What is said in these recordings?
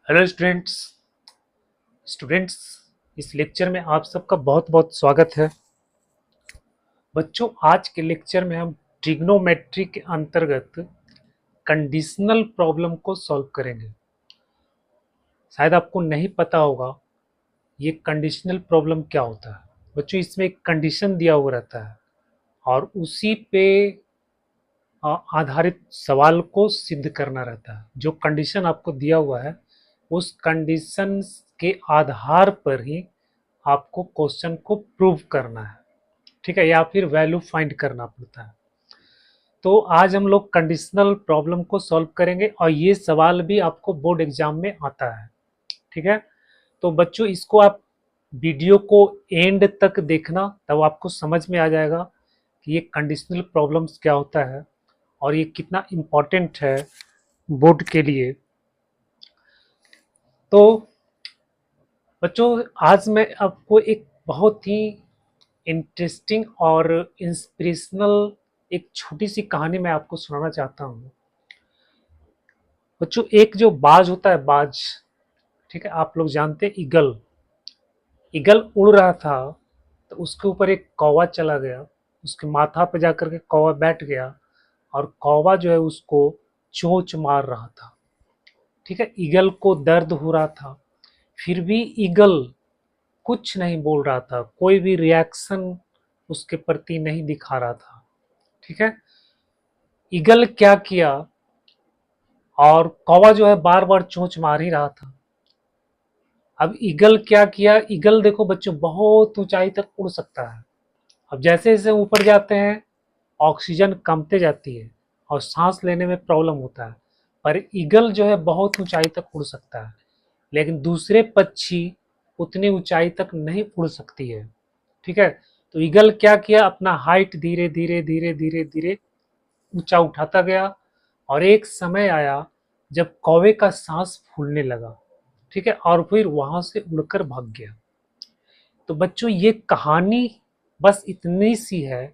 Hello students students इस lecture में आप सबका बहुत बहुत स्वागत है। बच्चों, आज के लेक्चर में हम ट्रिग्नोमेट्री के अंतर्गत कंडीशनल प्रॉब्लम को सॉल्व करेंगे। शायद आपको नहीं पता होगा ये कंडीशनल प्रॉब्लम क्या होता है। बच्चों, इसमें एक कंडीशन दिया हुआ रहता है और उसी पे आधारित सवाल को सिद्ध करना रहता है। जो कंडीशन आपको दिया हुआ है उस कंडीशन के आधार पर ही आपको क्वेश्चन को प्रूव करना है, ठीक है, या फिर वैल्यू फाइंड करना पड़ता है। तो आज हम लोग कंडीशनल प्रॉब्लम को सॉल्व करेंगे और ये सवाल भी आपको बोर्ड एग्जाम में आता है, ठीक है। तो बच्चों, इसको आप वीडियो को एंड तक देखना, तब आपको समझ में आ जाएगा कि ये कंडीशनल प्रॉब्लम्स क्या होता है और ये कितना इम्पोर्टेंट है बोर्ड के लिए। तो बच्चों, आज मैं आपको एक बहुत ही इंटरेस्टिंग और इंस्पिरेशनल एक छोटी सी कहानी मैं आपको सुनाना चाहता हूँ। बच्चों, एक जो बाज होता है, बाज, ठीक है, आप लोग जानते हैं ईगल। ईगल उड़ रहा था तो उसके ऊपर एक कौवा चला गया, उसके माथा पे जाकर के कौवा बैठ गया और कौवा जो है उसको चोंच मार रहा था, ठीक है। ईगल को दर्द हो रहा था, फिर भी ईगल कुछ नहीं बोल रहा था, कोई भी रिएक्शन उसके प्रति नहीं दिखा रहा था, ठीक है। ईगल क्या किया, और कौवा जो है बार बार चोंच मार ही रहा था। अब ईगल क्या किया, ईगल देखो बच्चों बहुत ऊंचाई तक उड़ सकता है। अब जैसे जैसे ऊपर जाते हैं ऑक्सीजन कमते जाती है और सांस लेने में प्रॉब्लम होता है, पर ईगल जो है बहुत ऊंचाई तक उड़ सकता है, लेकिन दूसरे पक्षी उतनी ऊंचाई तक नहीं उड़ सकती है, ठीक है। तो ईगल क्या किया, अपना हाइट धीरे धीरे धीरे धीरे धीरे ऊंचा उठाता गया और एक समय आया जब कौवे का सांस फूलने लगा, ठीक है, और फिर वहां से उड़कर भाग गया। तो बच्चों, ये कहानी बस इतनी सी है,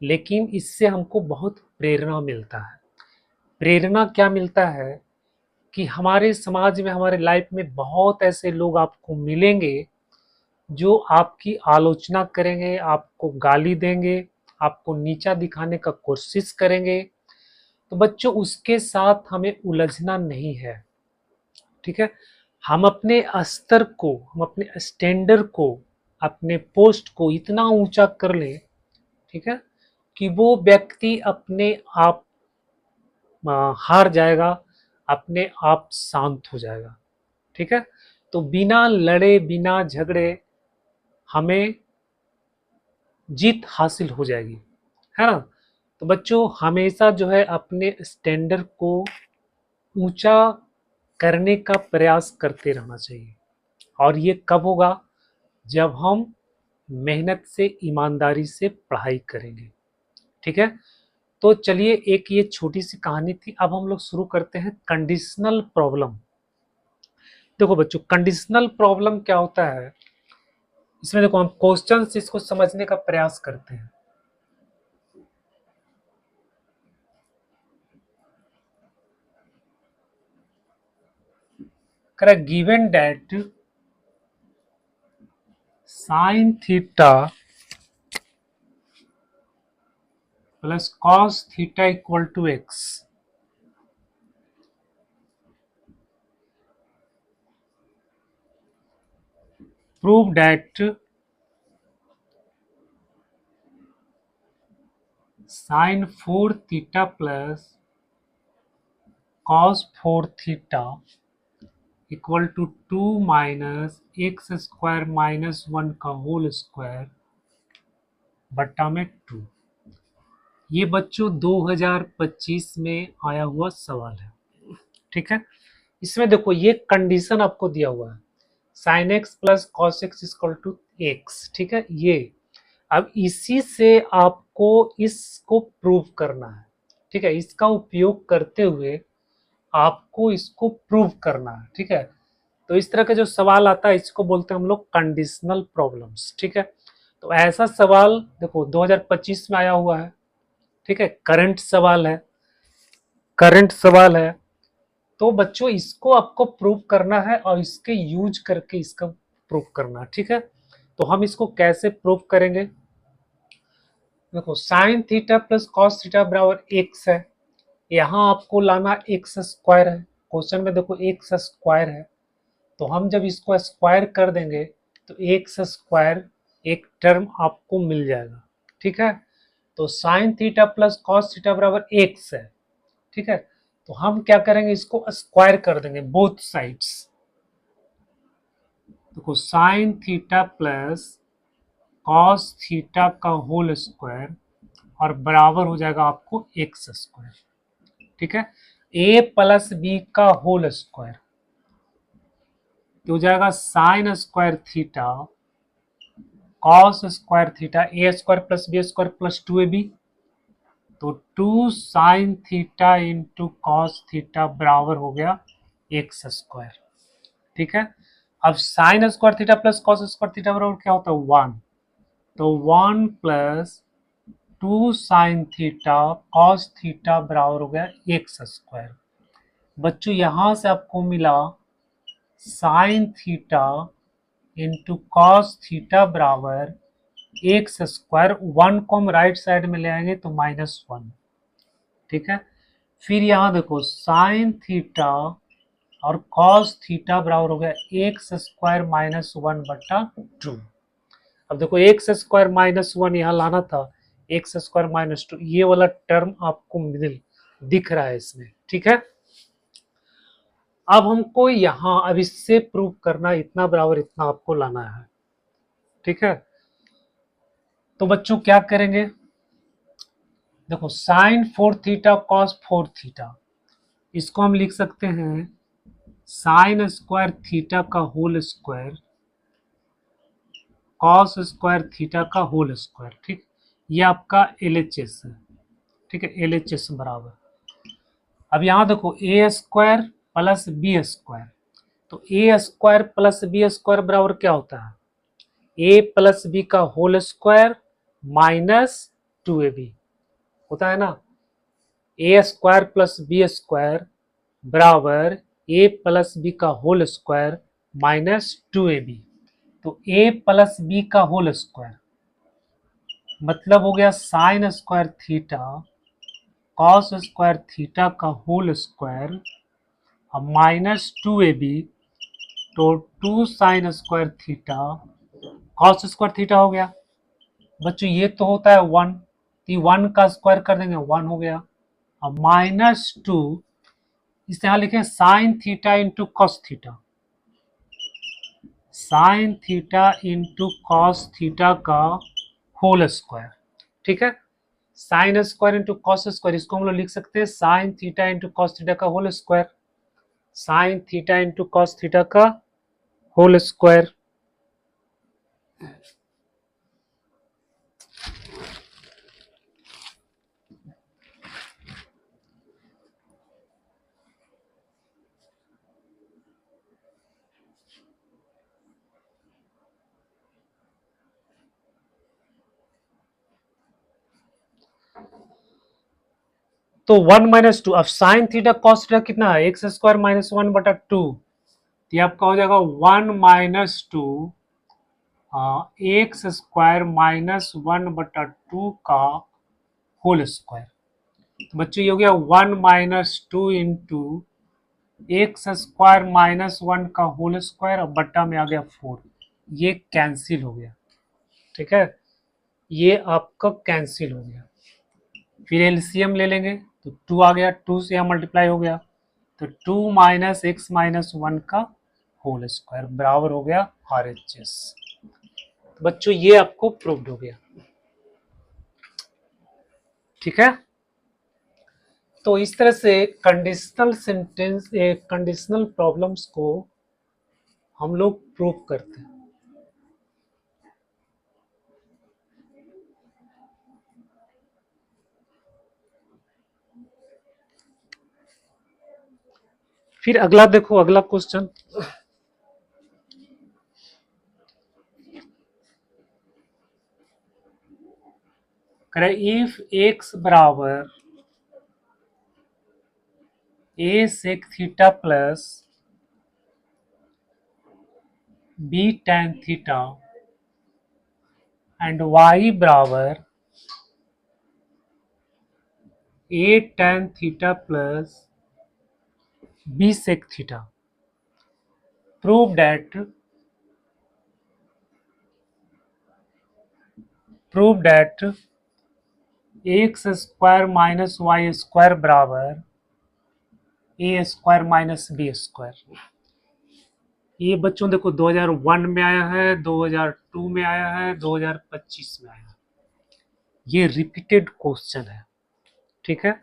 लेकिन इससे हमको बहुत प्रेरणा मिलता है। प्रेरणा क्या मिलता है कि हमारे समाज में, हमारे लाइफ में बहुत ऐसे लोग आपको मिलेंगे जो आपकी आलोचना करेंगे, आपको गाली देंगे, आपको नीचा दिखाने का कोशिश करेंगे। तो बच्चों, उसके साथ हमें उलझना नहीं है, ठीक है। हम अपने स्तर को, हम अपने स्टैंडर्ड को, अपने पोस्ट को इतना ऊंचा कर लें, ठीक है, कि वो व्यक्ति अपने आप हार जाएगा, अपने आप शांत हो जाएगा, ठीक है। तो बिना लड़े, बिना झगड़े हमें जीत हासिल हो जाएगी, है ना। तो बच्चों, हमेशा जो है अपने स्टैंडर्ड को ऊंचा करने का प्रयास करते रहना चाहिए। और ये कब होगा, जब हम मेहनत से, ईमानदारी से पढ़ाई करेंगे, ठीक है। तो चलिए, एक ये छोटी सी कहानी थी, अब हम लोग शुरू करते हैं कंडीशनल प्रॉब्लम। देखो बच्चों, कंडीशनल प्रॉब्लम क्या होता है, इसमें देखो हम क्वेश्चन से इसको समझने का प्रयास करते हैं। Correct, given that sine theta plus cos theta equal to x, prove that sine 4 theta plus cos 4 theta equal to 2 minus x square minus 1 का होल स्क्वायर बट्टा में 2। ये बच्चों 2025 में आया हुआ सवाल है, ठीक है। इसमें देखो ये कंडीशन आपको दिया हुआ है, sine x plus cos x equal to x, ठीक है। ये अब इसी से आपको इसको प्रूव करना है, ठीक है। इसका उपयोग करते हुए आपको इसको प्रूव करना है, ठीक है। तो इस तरह का जो सवाल आता है इसको बोलते हैं हम लोग कंडीशनल प्रॉब्लम्स, ठीक है। तो ऐसा सवाल देखो 2025 में आया हुआ है, ठीक है, करंट सवाल है, करंट सवाल है। तो बच्चों इसको आपको प्रूव करना है और इसके यूज करके इसका प्रूव करना है, ठीक है। तो हम इसको कैसे प्रूव करेंगे? देखो sine theta plus cos theta बराबर एक्स है, यहाँ आपको लाना एक्स स्क्वायर है, क्वेश्चन में देखो एक्स स्क्वायर है, तो हम जब इसको स्क्वायर कर देंगे तो एक्स स्क्वायर एक टर्म आपको मिल जाएगा, ठीक है। तो sign theta plus cos theta बराबर एक्स है, ठीक है। तो हम क्या करेंगे, इसको स्क्वायर कर देंगे बोथ साइड्स। देखो sine theta plus cos theta का होल स्क्वायर और बराबर हो जाएगा आपको एक्स स्क्वायर, ठीक है। ए प्लस बी का होल स्क्वायर तो हो जाएगा sine square theta cos square theta A square plus B square plus 2ab, तो 2 sine theta into cos theta बराबर हो गया एक्स स्क्वायर, ठीक है। अब sine square theta plus cos square theta बराबर क्या होता है 1, तो 1 plus 2 sine theta cos theta बराबर हो गया एक्स स्क्वायर। बच्चों यहां से आपको मिला sign theta into cos theta बराबर एक्स स्क्वायर, 1 को हम राइट साइड में ले आएंगे तो -1, ठीक है। फिर यहाँ देखो साइन थीटा और कॉस थीटा बराबर हो गया एक्स स्क्वायर -1/2। अब देखो एक्स स्क्वायर -1 यहाँ लाना था, एक्स स्क्वायर -2, ये वाला टर्म आपको मिल दिख रहा है इसमें, ठीक है। अब हमको यहाँ अब इससे प्रूव करना इतना बराबर इतना आपको लाना है, ठीक है। तो बच्चों क्या करेंगे, देखो साइन 4 थीटा कॉस 4 थीटा, इसको हम लिख सकते हैं साइन स्क्वायर थीटा का whole square cos square theta का होल स्क्वायर, ठीक। ये आपका LHS है, ठीक है, LHS बराबर। अब यहाँ देखो ए स्क्वायर प्लस बी स्क्वायर, तो A square plus B square बराबर क्या होता है, ए प्लस बी का होल स्क्वायर -2ab होता है ना। ए स्क्वायर प्लस बी स्क्वायर बराबर ए प्लस बी का होल स्क्वायर -2ab, तो ए प्लस बी का होल स्क्वायर मतलब हो गया sign square theta cos square theta का होल स्क्वायर अब -2ab, तो 2 sign square theta cos square theta हो गया। बच्चों ये तो होता है 1, तो 1 का स्क्वायर कर देंगे 1 हो गया। अब -2 इस यहाँ लिखें sine theta into cos theta, sine theta into cos theta का होल स्क्वायर, ठीक है। Sine square into cos square, इसको हम लोग लिख सकते हैं sine theta into cos theta का whole square, sine theta into cos theta का होल स्क्वायर। तो 1 - 2, अब साइन थीटा कॉस थीटा कितना है एक्स स्क्वायर -1/2, ये आपका हो जाएगा 1 - 2 एक्स स्क्वायर -1/2 का होल स्क्वायर। तो बच्चों ये हो गया 1 - 2 इंटू एक्स स्क्वायर -1 का होल स्क्वायर और बट्टा में आ गया 4, ये कैंसिल हो गया, ठीक है, ये आपका कैंसिल हो गया। फिर एलसीएम ले लेंगे तो 2 आ गया, 2 से यहाँ मल्टीप्लाई हो गया, तो 2 - x - 1 का होल स्क्वायर बराबर हो गया RHS। तो बच्चों ये आपको प्रूव्ड हो गया, ठीक है। तो इस तरह से कंडीशनल सेंटेंस कंडीशनल प्रॉब्लम्स को हम लोग प्रूव करते हैं। फिर अगला देखो, अगला क्वेश्चन करें, इफ x बराबर A sec theta plus B tan theta and Y बराबर A tan theta plus B sec theta. Prove that X square minus Y square बराबर A square minus B square. ये बच्चों देखो 2001 में आया है, 2002 में आया है, 2025 में आया है। ये रिपीटेड क्वेश्चन है, ठीक है।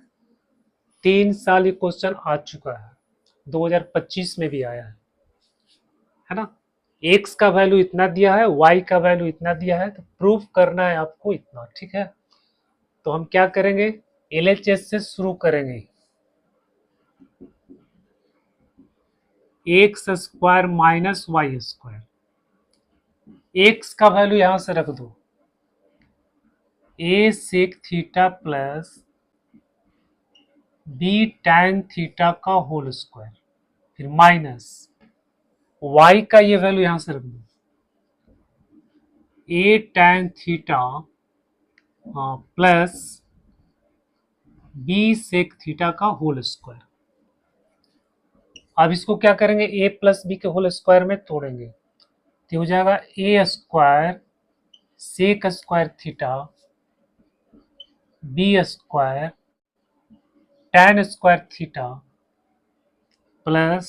3 साल ये क्वेश्चन आ चुका है, 2025 में भी आया है ना। एक्स का वैल्यू इतना दिया है, वाई का वैल्यू इतना दिया है, तो प्रूफ करना है आपको इतना, ठीक है। तो हम क्या करेंगे, एलएचएस से शुरू करेंगे। X square minus Y square, X का वैल्यू यहां से रख दो, A sec theta plus B tan theta का होल स्क्वायर, फिर माइनस वाई का ये वैल्यू यहां से रख दो, A tan theta plus B sec theta का होल स्क्वायर। अब इसको क्या करेंगे, ए प्लस बी के होल स्क्वायर में तोड़ेंगे, तो हो जाएगा A square sec square theta B square tan square theta plus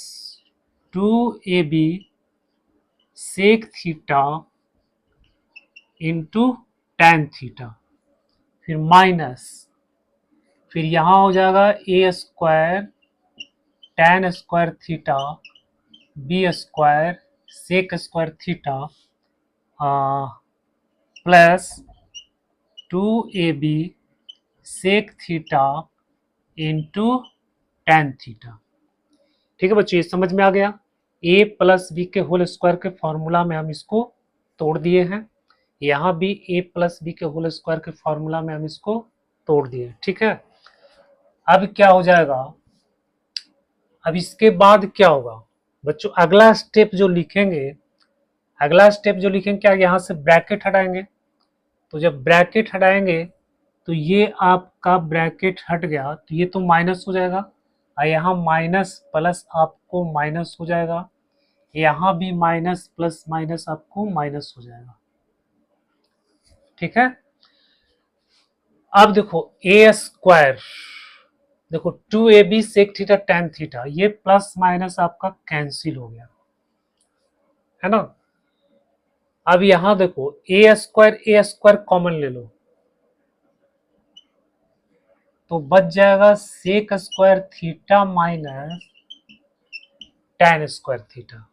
2ab sec theta into tan theta, फिर माइनस, फिर यहां हो जाएगा A square tan square theta B square sec square theta plus 2ab sec theta into tan theta. ठीक है बच्चों, ये समझ में आ गया। ए प्लस बी के होल स्क्वायर के फॉर्मूला में हम इसको तोड़ दिए हैं, यहाँ भी ए प्लस बी के होल स्क्वायर के फॉर्मूला में हम इसको तोड़ दिए, ठीक है। अब क्या हो जाएगा, अब इसके बाद क्या होगा बच्चों, अगला स्टेप जो लिखेंगे, अगला स्टेप जो लिखेंगे क्या, यहाँ से ब्रैकेट हटाएंगे। तो जब ब्रैकेट हटाएंगे तो ये आपका ब्रैकेट हट गया, तो ये तो माइनस हो जाएगा, और यहाँ माइनस प्लस आपको माइनस हो जाएगा, यहाँ भी माइनस प्लस माइनस आपको माइनस हो जाएगा, ठीक है। अब देखो ए स्क्वायर, देखो 2ab sec theta tan theta, ये प्लस माइनस आपका कैंसिल हो गया, है ना। अब यहां देखो ए स्क्वायर कॉमन ले लो, तो बच जाएगा sec square theta minus tan square theta.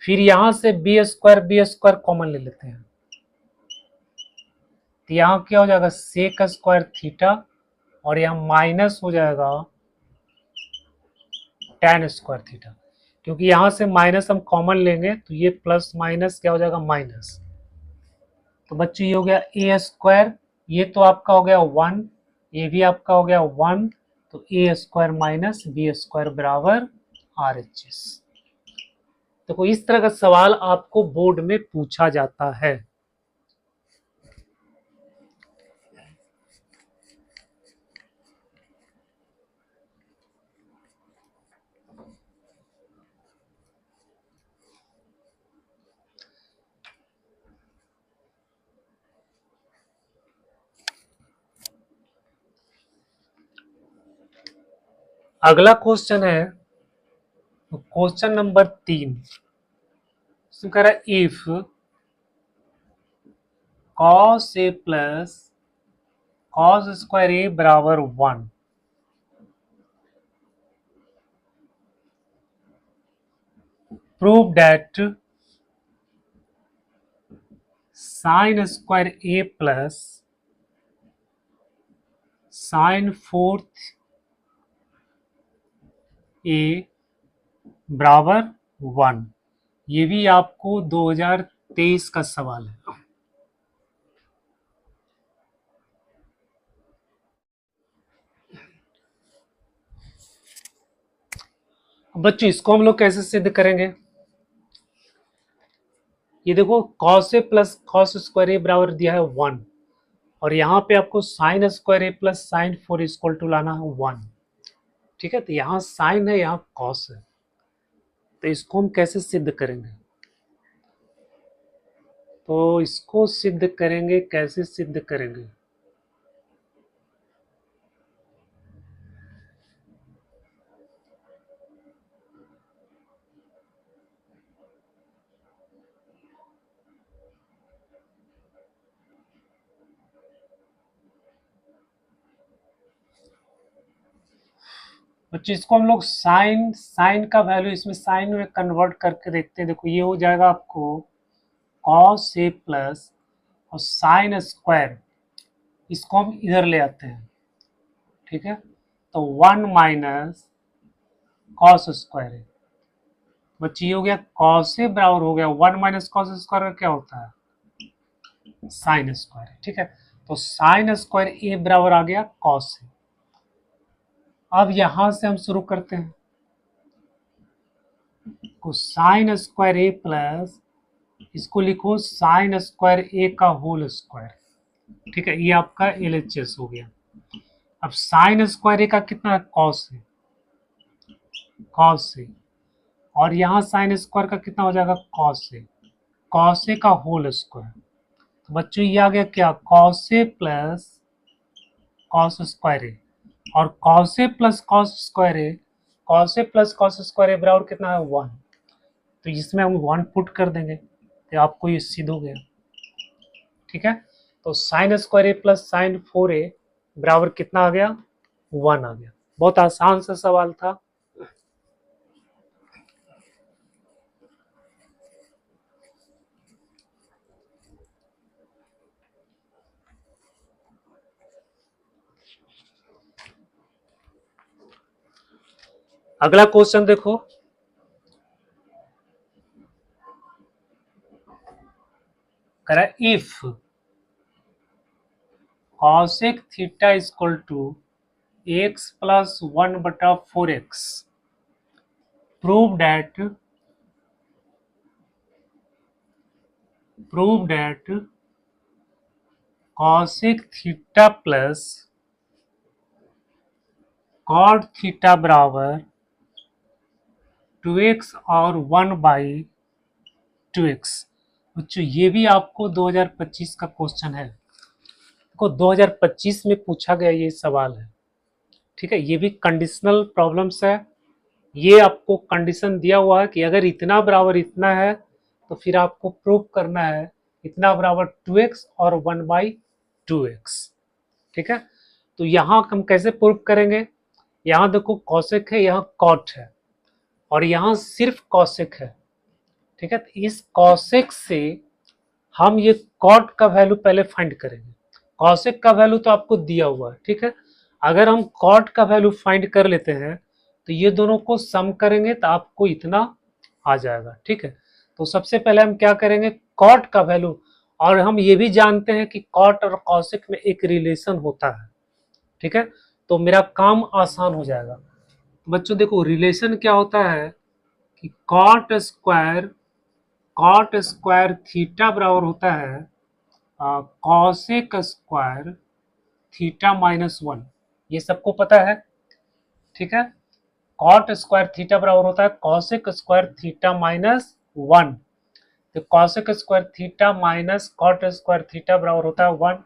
फिर यहां से बी स्क्वायर कॉमन ले लेते हैं, तो यहां क्या हो जाएगा सेक स्क्वायर थीटा, और यहां माइनस हो जाएगा टैन स्क्वायर थीटा, क्योंकि यहां से माइनस हम कॉमन लेंगे तो ये प्लस माइनस क्या हो जाएगा माइनस। तो बच्चों ये हो गया ए स्क्वायर, ये तो आपका हो गया 1, ये भी आपका हो गया 1, तो A square minus B square बराबर RHS। देखो इस तरह का सवाल आपको बोर्ड में पूछा जाता है। अगला क्वेश्चन है क्वेश्चन नंबर 3, इसमें कह रहा है if cos a plus cos square a बराबर 1, prove that sine square a plus sign fourth a बराबर 1। ये भी आपको 2023 का सवाल है। बच्चों इसको हम लोग कैसे सिद्ध करेंगे? ये देखो cos A plus cos square A बराबर दिया है 1, और यहाँ पे आपको sine square A plus sine 4 equal to लाना है 1। ठीक है, तो यहाँ साइन है, यहाँ cos है, तो इसको हम कैसे सिद्ध करेंगे? तो इसको सिद्ध करेंगे, कैसे सिद्ध करेंगे? बच्चों इसको हम लोग साइन साइन का वैल्यू इसमें साइन में कन्वर्ट करके देखते हैं। देखो ये हो जाएगा आपको cos ए प्लस और साइन स्क्वायर, इसको हम इधर ले आते हैं। ठीक है, तो 1 माइनस कॉस स्क्वायर है। बच्चे ये हो गया cos ए बराबर हो गया 1 माइनस कॉस स्क्वायर का क्या होता है? Sine square. ठीक है, तो साइन स्क्वायर ए बराबर आ गया cos ए। अब यहां से हम शुरू करते हैं, को साइन स्क्वायर ए प्लस, इसको लिखो साइन स्क्वायर ए का होल स्क्वायर। ठीक है, ये आपका LHS हो गया। अब साइन स्क्वायर ए का कितना है? कॉस है, कॉस है, और यहाँ साइन स्क्वायर का कितना हो जाएगा? कॉस है, कॉस ए का होल स्क्वायर। तो बच्चों ये आ गया क्या? Cos A plus cos square ए, और cos A plus cos square A, cos A plus cos square A बराबर कितना है? 1। तो इसमें हम 1 पुट कर देंगे तो आपको ये सिद्ध हो गया। ठीक है, तो sign square A plus sine 4 ए बराबर कितना आ गया? 1 आ गया। बहुत आसान सा सवाल था। अगला क्वेश्चन देखो, करा if cosec theta equal to x प्लस 1/4x, prove that cosec theta plus cot theta बराबर 2x और 1/2x। बच्चों ये भी आपको 2025 का क्वेश्चन है, को 2025 में पूछा गया ये सवाल है। ठीक है, ये भी कंडीशनल प्रॉब्लम्स है। ये आपको कंडीशन दिया हुआ है कि अगर इतना बराबर इतना है तो फिर आपको प्रूव करना है इतना बराबर 2x और 1/2x। ठीक है, तो यहाँ हम कैसे प्रूव करेंगे? यहाँ देखो कॉसेक है, यहाँ कॉट है, और यहाँ सिर्फ कॉसेक है। ठीक है, तो इस कॉसेक से हम ये कॉट का वैल्यू पहले फाइंड करेंगे। कॉसेक का वैल्यू तो आपको दिया हुआ है। ठीक है, अगर हम कॉट का वैल्यू फाइंड कर लेते हैं तो ये दोनों को सम करेंगे तो आपको इतना आ जाएगा। ठीक है, तो सबसे पहले हम क्या करेंगे? कॉट का वैल्यू, और हम ये भी जानते हैं कि कॉट और कॉसेक में एक रिलेशन होता है। ठीक है, तो मेरा काम आसान हो जाएगा। बच्चों देखो रिलेशन क्या होता है कि कॉट स्क्वायर थीटा बराबर होता है कॉसेक स्क्वायर थीटा -1। ये सबको पता है। ठीक है, कॉट स्क्वायर थीटा बराबर होता है कॉसेक स्क्वायर थीटा -1। तो cosec square theta minus cot square theta बराबर होता है 1।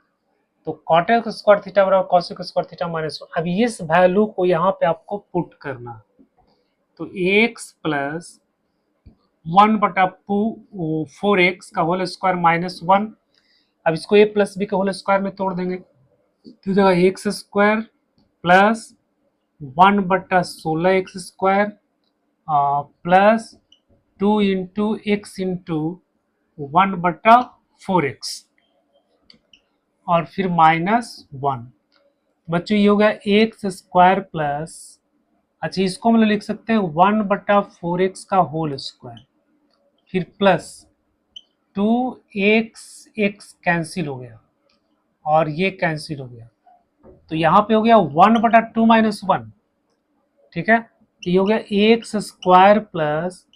तो कॉटेक स्क्वायर थीटा बराबर कॉसेक स्क्वायर थीटा -1। अब इस वैल्यू को यहाँ पे आपको पुट करना है, तो x प्लस 1/4x का होल स्क्वायर -1। अब इसको a प्लस बी का होल स्क्वायर में तोड़ देंगे तो जगह x square plus 1/16x square plus 2 into x into 1/4x और फिर -1। बच्चों ये हो गया एक्स स्क्वायर प्लस, अच्छा इसको हम लोग लिख सकते हैं 1/4x का होल स्क्वायर, फिर प्लस 2x कैंसिल हो गया और ये कैंसिल हो गया, तो यहाँ पे हो गया 1/2 - 1। ठीक है, तो ये हो गया एक्स स्क्वायर प्लस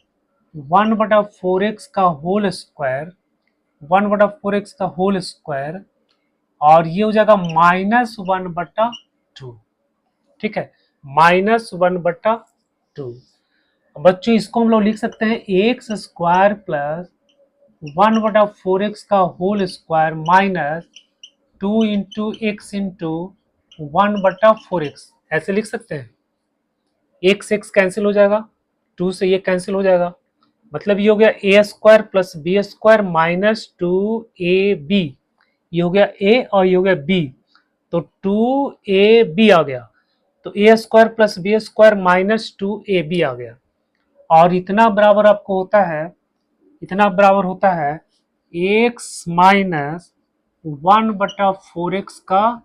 1/4x का होल स्क्वायर, 1/4x का होल स्क्वायर, और ये हो जाएगा -1/2। ठीक है, -1/2। बच्चों इसको हम लोग लिख सकते हैं एक्स स्क्वायर प्लस 1/4x का whole square minus 2 × x × 1/4x, ऐसे लिख सकते हैं। एक्स एक्स कैंसिल हो जाएगा, 2 से ये कैंसिल हो जाएगा, मतलब ये हो गया A square plus B square -2ab, ये हो गया ए और ये हो गया बी, तो 2ab आ गया, तो A square plus B square -2ab आ गया, और इतना बराबर आपको होता है, इतना बराबर होता है एक्स माइनस 1/4x का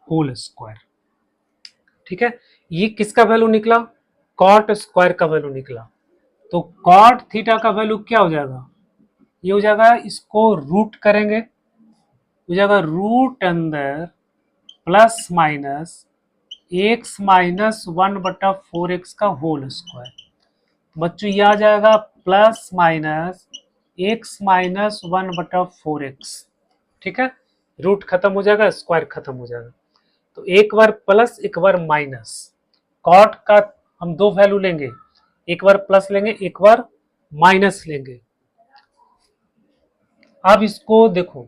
होल स्क्वायर। ठीक है, ये किसका वैल्यू निकला, कॉट स्क्वायर का वैल्यू निकला। तो कॉट थीटा का वैल्यू क्या हो जाएगा, ये हो जाएगा, इसको रूट करेंगे, हो जाएगा रूट अंदर प्लस माइनस एक्स -1/4x का होल स्क्वायर। बच्चों ये आ जाएगा प्लस माइनस एक्स -1/4x। ठीक है, रूट खत्म हो जाएगा, स्क्वायर खत्म हो जाएगा, तो एक बार प्लस एक बार माइनस। कॉट का हम दो वैल्यू लेंगे, एक बार प्लस लेंगे एक बार माइनस लेंगे। अब इसको देखो,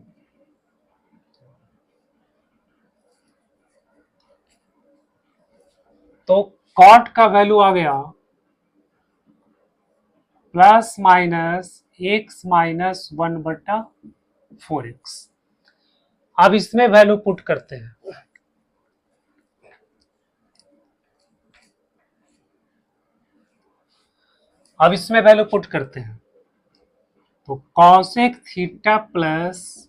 तो कॉट का वैल्यू आ गया प्लस माइनस एक्स -1/4x। अब इसमें वैल्यू पुट करते हैं, अब इसमें वैल्यू पुट करते हैं, तो cosec theta plus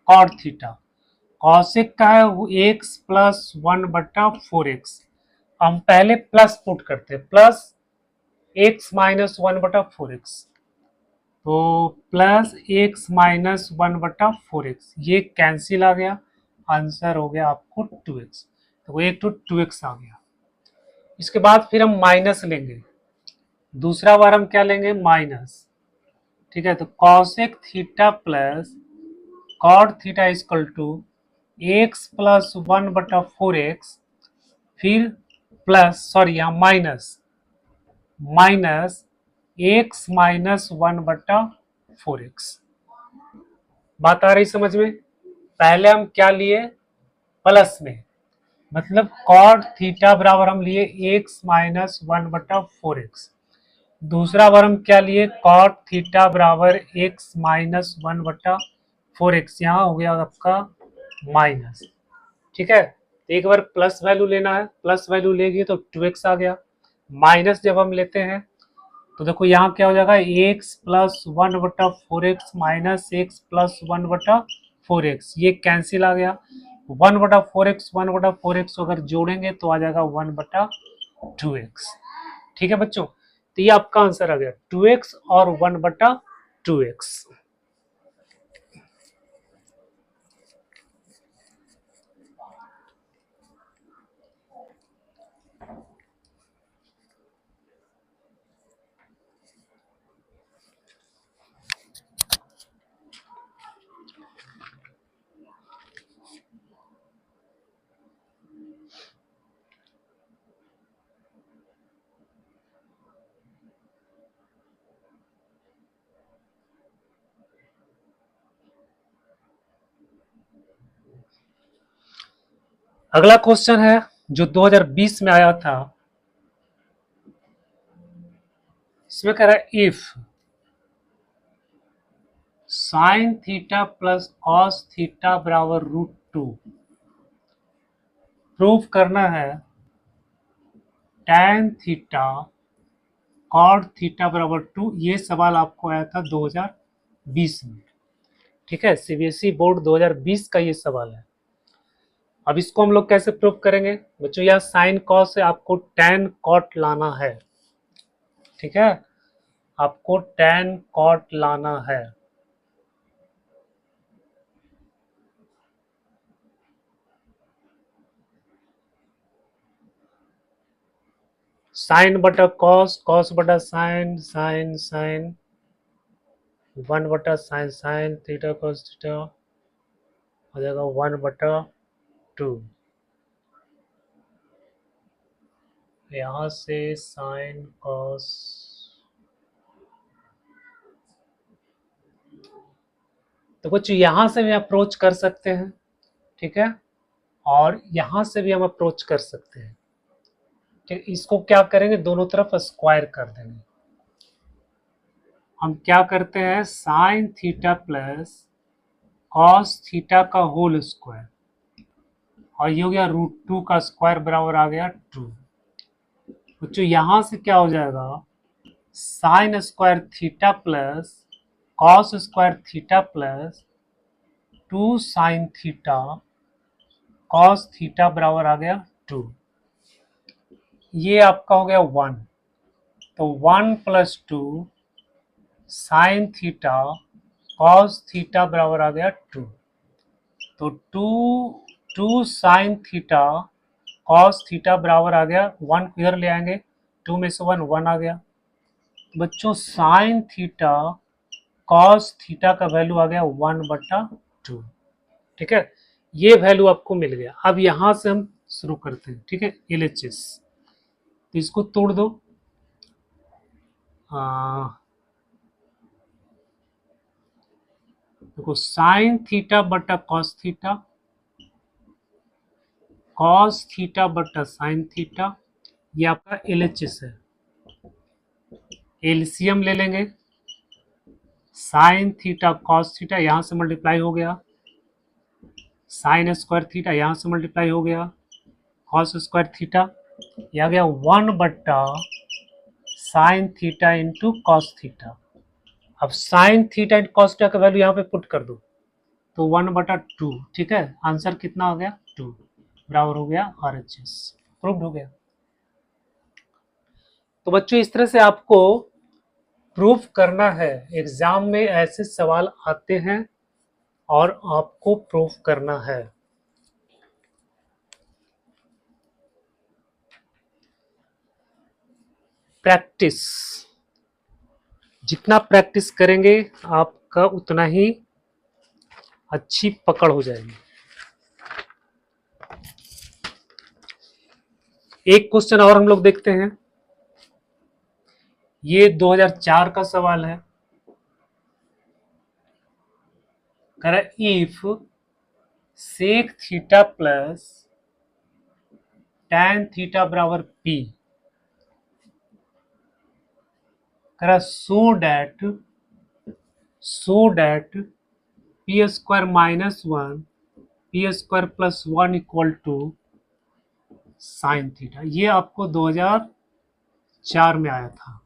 cot theta, cosec का है वो एक्स प्लस 1/4x, हम पहले प्लस पुट करते हैं, प्लस एक्स -1/4x, तो प्लस एक्स -1/4x, ये कैंसिल आ गया, आंसर हो गया आपको 2x, तो एक तो 2x आ गया। इसके बाद फिर हम माइनस लेंगे, दूसरा बार हम क्या लेंगे, माइनस। ठीक है, तो cosec theta plus cot theta equal to x plus 1/4x, फिर प्लस सॉरी यहाँ माइनस, माइनस एक्स -1/4x। बात आ रही समझ में, पहले हम क्या लिए, प्लस में, मतलब कॉट थीटा बराबर हम लिए एक्स -1/4x, दूसरा बार हम क्या लिए, कॉट थीटा बराबर एक्स -1/4x, यहाँ हो गया आपका माइनस। ठीक है, तो एक बार प्लस वैल्यू लेना है, प्लस वैल्यू लेंगे तो 2x आ गया, माइनस जब हम लेते हैं तो देखो यहाँ क्या हो जाएगा, x plus 1/4x minus x plus 1/4x, ये कैंसिल आ गया, 1/4x 1/4x अगर जोड़ेंगे तो आ जाएगा 1/2x। ठीक है बच्चों, तो ये आपका आंसर आ गया 2x और 1/2x। अगला क्वेश्चन है जो 2020 में आया था, इसमें कह रहा है if sign theta plus cos theta बराबर √2, प्रूव करना है tan थीटा कॉट थीटा बराबर 2, ये सवाल आपको आया था 2020 में। ठीक है, सीबीएसई बोर्ड 2020 का ये सवाल है। अब इसको हम लोग कैसे प्रूव करेंगे बच्चों, यहाँ साइन कॉस से आपको tan कॉट लाना है। ठीक है, आपको tan कॉट लाना है, साइन बटा कॉस, कॉस बटा sine, sine sine, 1/sin sine theta cos theta हो जाएगा 1/2। यहाँ से साइन कॉस, तो बच्चों यहाँ से भी अप्रोच कर सकते हैं, ठीक है, और यहाँ से भी हम अप्रोच कर सकते हैं। ठीक, इसको क्या करेंगे, दोनों तरफ स्क्वायर कर देंगे। हम क्या करते हैं, sine theta plus cos theta का होल स्क्वायर, और ये हो गया √2 का स्क्वायर बराबर आ गया 2। बच्चों यहाँ से क्या हो जाएगा, sine square theta plus cos square theta plus 2 sine theta cos theta बराबर आ गया 2। ये आपका हो गया 1, तो 1 + 2 साइन थीटा कॉस थीटा बराबर आ गया 2। तो 2 साइन थीटा कॉस थीटा बराबर आ गया 1, इधर ले आएंगे, 2 में से 1 आ गया। बच्चों साइन थीटा कॉस थीटा का वैल्यू आ गया 1/2। ठीक है, ये वैल्यू आपको मिल गया। अब यहां से हम शुरू करते हैं, ठीक है, LHS। तो इसको तोड़ दो, देखो साइन थीटा बटा कॉस थीटा, कॉस थीटा बटा साइन थीटा, ये आपका LHS है। एलसीएम ले लेंगे, साइन थीटा कॉस थीटा यहां से मल्टीप्लाई हो गया, साइन स्क्वायर थीटा यहां से मल्टीप्लाई हो गया, कॉस स्क्वायर थीटा, यह आ गया 1/sin theta into cos theta. अब sine theta into cos theta का वैल्यू यहाँ पे पुट कर दो, तो 1/2। ठीक है, आंसर कितना हो गया, 2 बराबर हो गया RHS, प्रूव्ड हो गया। तो बच्चों इस तरह से आपको प्रूफ करना है, एग्जाम में ऐसे सवाल आते हैं और आपको प्रूफ करना है। प्रैक्टिस, जितना प्रैक्टिस करेंगे आपका उतना ही अच्छी पकड़ हो जाएगी। एक क्वेश्चन और हम लोग देखते हैं, ये 2004 का सवाल है। If sec theta plus tan theta बराबर P, so that P square -1 P square +1 equal to sine theta. ये आपको 2004 में आया था।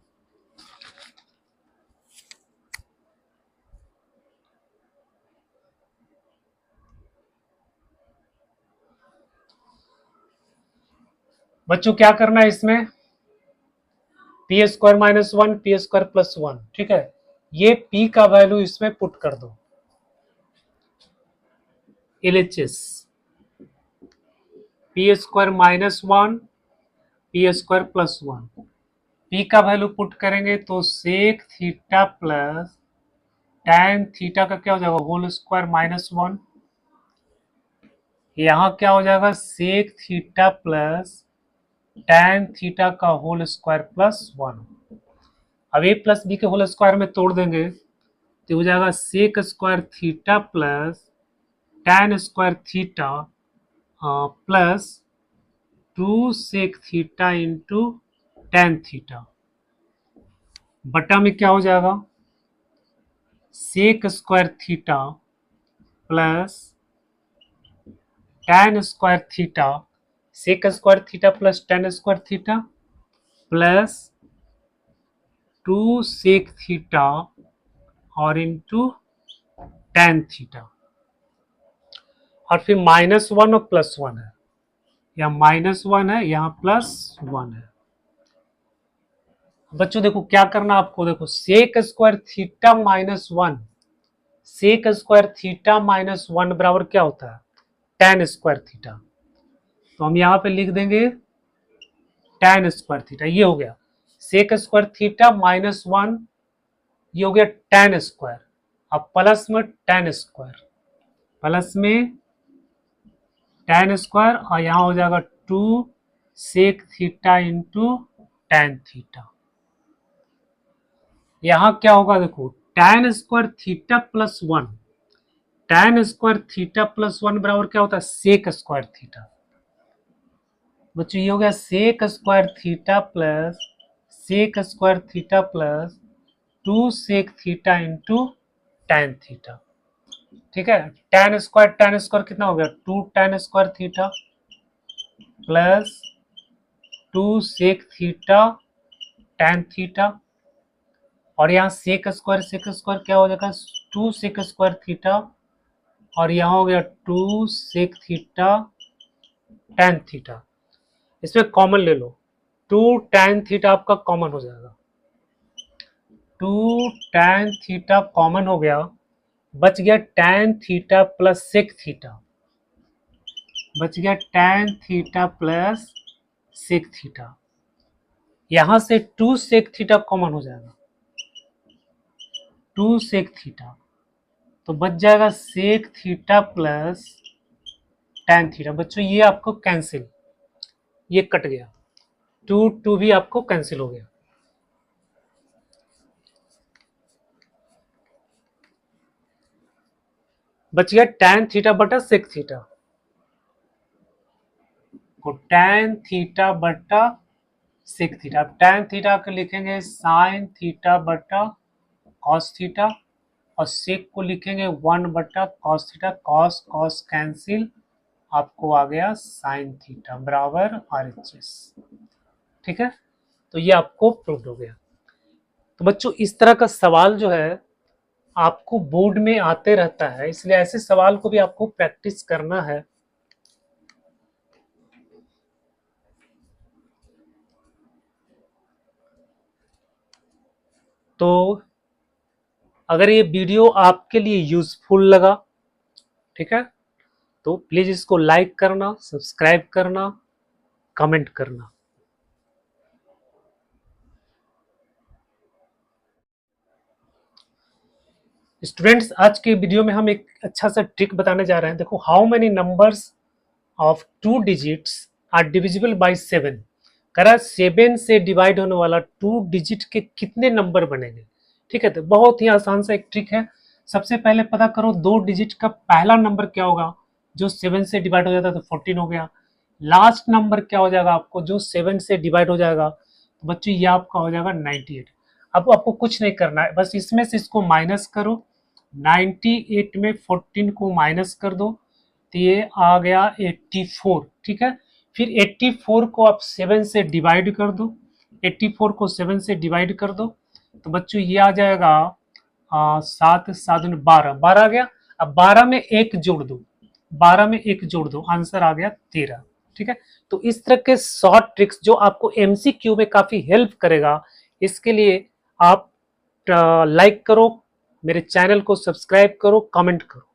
बच्चों क्या करना है इसमें, P स्क्वायर -1 P स्क्वायर +1, ठीक है, ये P का वैल्यू इसमें पुट कर दो। LHS P square -1 P square +1, P का वैल्यू पुट करेंगे तो sec theta plus tan theta का क्या हो जाएगा, होल स्क्वायर -1, यहाँ क्या हो जाएगा, sec theta plus tan theta का होल स्क्वायर +1। अब A प्लस बी के होल स्क्वायर में तोड़ देंगे तो हो जाएगा sec square theta plus tan square theta plus 2 sec theta into tan theta, बटा में क्या हो जाएगा, sec square theta plus tan square theta, sec square theta plus tan square theta plus 2 sec theta और इंटू tan थीटा, और फिर -1 और +1 है, यहाँ -1 है, यहाँ +1 है। बच्चों देखो क्या करना आपको, देखो sec square theta -1, sec square theta -1 बराबर क्या होता है, tan स्क्वायर थीटा। तो हम यहाँ पे लिख देंगे tan स्क्वायर थीटा, ये हो गया सेक स्क्वायर थीटा माइनस 1, ये हो गया tan स्क्वायर। अब प्लस में tan स्क्वायर, प्लस में tan स्क्वायर, और यहां हो जाएगा 2 sec theta into tan theta. यहां क्या होगा देखो, tan square theta plus 1, tan square theta plus 1 बराबर क्या होता है, सेक स्क्वायर थीटा। बच्चों ये हो गया sec square theta plus sec square theta plus 2 sec theta into tan theta. ठीक है, tan स्क्वायर कितना हो गया, 2 tan square theta plus 2 sec theta tan theta, और यहाँ सेक स्क्वायर क्या हो जाएगा, 2 सेक स्क्वायर थीटा, और यहाँ हो गया 2 सेक थीटा tan थीटा। इसमें कॉमन ले लो, 2 tan थीटा आपका कॉमन हो जाएगा, 2 tan थीटा कॉमन हो गया, बच गया tan theta plus sec theta, बच गया tan theta plus sec theta. यहां से 2 सेक थीटा कॉमन हो जाएगा, 2 सेक थीटा, तो बच जाएगा sec theta plus tan theta. बच्चों ये आपको कैंसिल, ये कट गया, 2 भी आपको कैंसिल हो गया। बच गया tan थीटा बटा सेक थीटा, को tan थीटा बटा सेक थीटा। अब tan थीटा को लिखेंगे साइन थीटा बटा कॉस थीटा, और सेक को लिखेंगे 1 बटा cos theta, cos cos cancel, आपको आ गया साइन थीटा बराबर RHS। ठीक है, तो ये आपको प्रूव हो गया। तो बच्चों इस तरह का सवाल जो है आपको बोर्ड में आते रहता है, इसलिए ऐसे सवाल को भी आपको प्रैक्टिस करना है। तो अगर ये वीडियो आपके लिए यूजफुल लगा, ठीक है, तो प्लीज इसको लाइक करना, सब्सक्राइब करना, कमेंट करना। स्टूडेंट्स आज के वीडियो में हम एक अच्छा सा ट्रिक बताने जा रहे हैं। देखो, how many numbers of 2 digits are divisible by 7। करा 7 से डिवाइड होने वाला 2 डिजिट के कितने नंबर बनेंगे। ठीक है, तो बहुत ही आसान सा एक ट्रिक है। सबसे पहले पता करो 2 डिजिट का पहला नंबर क्या होगा, जो 7 से डिवाइड हो जाता है तो 14 हो गया। लास्ट नंबर क्या हो जाएगा आपको, जो 7 से डिवाइड हो जाएगा, तो बच्चों ये आपका हो जाएगा 98। अब आपको कुछ नहीं करना है, बस इसमें से इसको माइनस करो, 98 में 14 को माइनस कर दो, तो ये आ गया 84। ठीक है, फिर 84 को आप 7 से डिवाइड कर दो, 84 को 7 से डिवाइड कर दो, तो बच्चों ये आ जाएगा 7 7 12, 12 आ गया। अब 12 में 1 जोड़ दो, 12 में 1 जोड़ दो, आंसर आ गया 13। ठीक है, तो इस तरह के शॉर्ट ट्रिक्स जो आपको MCQ में काफी हेल्प करेगा, इसके लिए आप लाइक करो, मेरे चैनल को सब्सक्राइब करो, कमेंट करो।